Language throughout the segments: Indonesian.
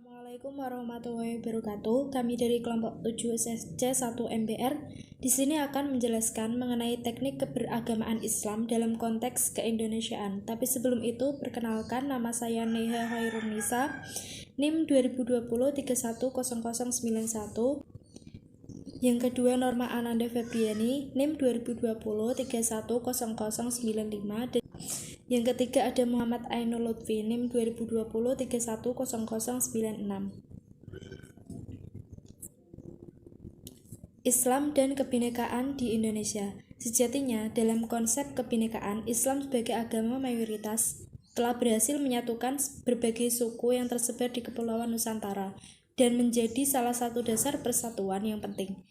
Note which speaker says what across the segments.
Speaker 1: Assalamualaikum warahmatullahi wabarakatuh. Kami dari kelompok 7 SSC 1 MBR di sini akan menjelaskan mengenai teknik keberagamaan Islam dalam konteks keindonesiaan. Tapi sebelum itu, perkenalkan, nama saya Neha Hairunisa, NIM 2020 310091. Yang kedua, Norma Ananda Febriani, NIM 2020 310095. Dan yang ketiga ada Muhammad Ainul Lutfi, NIM 2020 310096. Islam dan kebinekaan di Indonesia. Sejatinya, dalam konsep kebinekaan, Islam sebagai agama mayoritas telah berhasil menyatukan berbagai suku yang tersebar di Kepulauan Nusantara dan menjadi salah satu dasar persatuan yang penting.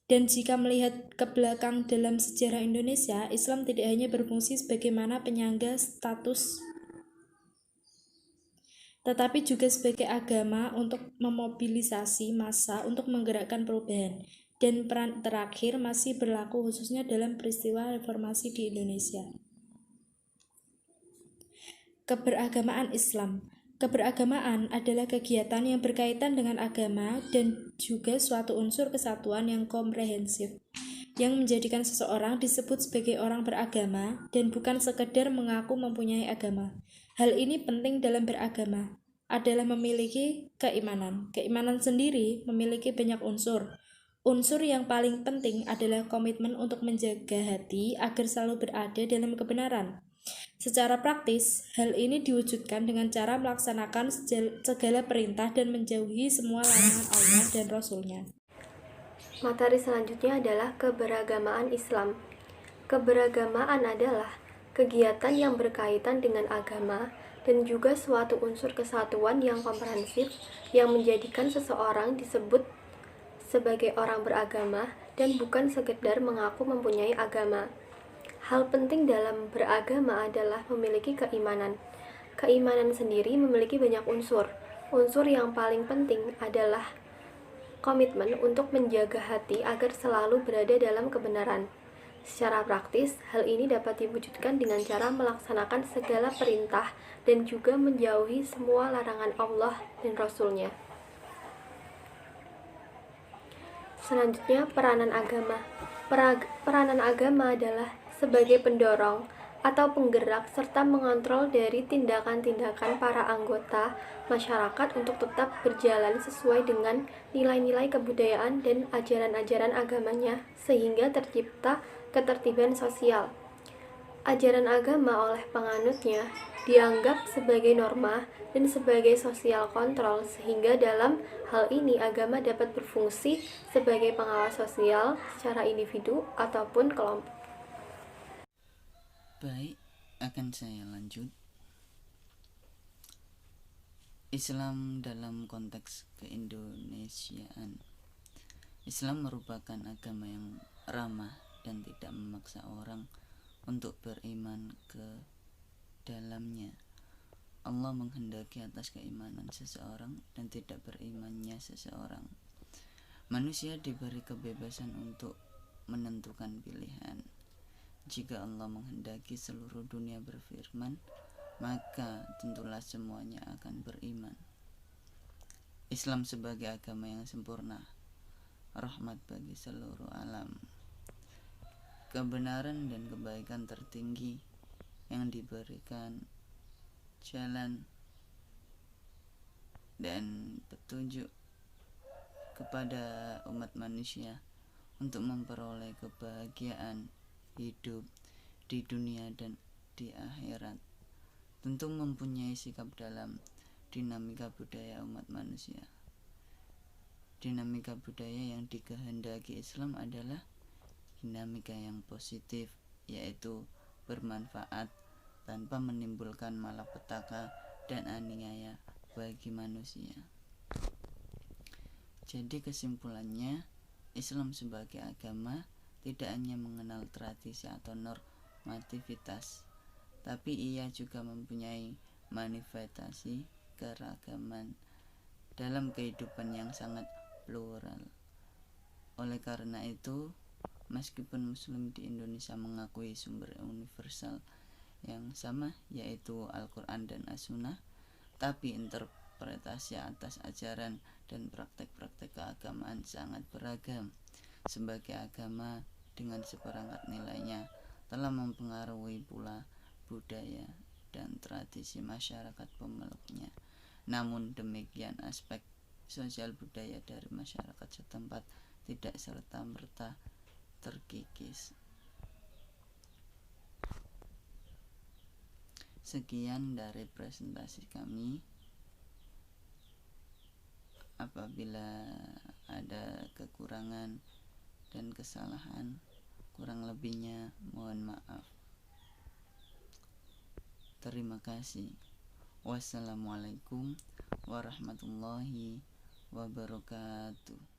Speaker 1: Dan jika melihat ke belakang dalam sejarah Indonesia, Islam tidak hanya berfungsi sebagaimana penyangga status, tetapi juga sebagai agama untuk memobilisasi massa untuk menggerakkan perubahan. Dan peran terakhir masih berlaku khususnya dalam peristiwa reformasi di Indonesia. Keberagamaan Islam. Keberagamaan adalah kegiatan yang berkaitan dengan agama dan juga suatu unsur kesatuan yang komprehensif yang menjadikan seseorang disebut sebagai orang beragama dan bukan sekedar mengaku mempunyai agama. Hal ini penting dalam beragama adalah memiliki keimanan. Keimanan sendiri memiliki banyak unsur. Unsur yang paling penting adalah komitmen untuk menjaga hati agar selalu berada dalam kebenaran. Secara praktis, hal ini diwujudkan dengan cara melaksanakan segala perintah dan menjauhi semua larangan Allah dan Rasul-Nya.
Speaker 2: Materi selanjutnya adalah keberagamaan Islam. Keberagamaan adalah kegiatan yang berkaitan dengan agama dan juga suatu unsur kesatuan yang komprehensif yang menjadikan seseorang disebut sebagai orang beragama dan bukan sekedar mengaku mempunyai agama. Hal penting dalam beragama adalah memiliki keimanan. Keimanan sendiri memiliki banyak unsur. Unsur yang paling penting adalah komitmen untuk menjaga hati agar selalu berada dalam kebenaran. Secara praktis, hal ini dapat diwujudkan dengan cara melaksanakan segala perintah dan juga menjauhi semua larangan Allah dan Rasul-Nya. Selanjutnya, peranan agama. Peranan agama adalah sebagai pendorong atau penggerak serta mengontrol dari tindakan-tindakan para anggota masyarakat untuk tetap berjalan sesuai dengan nilai-nilai kebudayaan dan ajaran-ajaran agamanya sehingga tercipta ketertiban sosial. Ajaran agama oleh penganutnya dianggap sebagai norma dan sebagai sosial kontrol sehingga dalam hal ini agama dapat berfungsi sebagai pengawas sosial secara individu ataupun kelompok.
Speaker 3: Baik, akan saya lanjut. Islam dalam konteks keindonesiaan. Islam merupakan agama yang ramah dan tidak memaksa orang untuk beriman ke dalamnya. Allah menghendaki atas keimanan seseorang dan tidak berimannya seseorang. Manusia diberi kebebasan untuk menentukan pilihan. Jika Allah menghendaki seluruh dunia berfirman, maka tentulah semuanya akan beriman. Islam sebagai agama yang sempurna, rahmat bagi seluruh alam. Kebenaran dan kebaikan tertinggi yang diberikan jalan dan petunjuk kepada umat manusia untuk memperoleh kebahagiaan hidup di dunia dan di akhirat. Tentu mempunyai sikap dalam dinamika budaya umat manusia. Dinamika budaya yang dikehendaki Islam adalah dinamika yang positif, yaitu bermanfaat tanpa menimbulkan malapetaka dan aniaya bagi manusia. Jadi kesimpulannya, Islam sebagai agama tidak hanya mengenal tradisi atau normativitas, tapi ia juga mempunyai manifestasi keragaman dalam kehidupan yang sangat plural. Oleh karena itu, meskipun Muslim di Indonesia mengakui sumber universal yang sama, yaitu Al-Quran dan As-Sunnah, tapi interpretasi atas ajaran dan praktek-praktek keagamaan sangat beragam. Sebagai agama dengan seperangkat nilainya telah mempengaruhi pula budaya dan tradisi masyarakat pemeluknya. Namun demikian, aspek sosial budaya dari masyarakat setempat tidak serta-merta terkikis. Sekian dari presentasi kami. Apabila ada kekurangan dan kesalahan, kurang lebihnya mohon maaf. Terima kasih. Wassalamualaikum warahmatullahi wabarakatuh.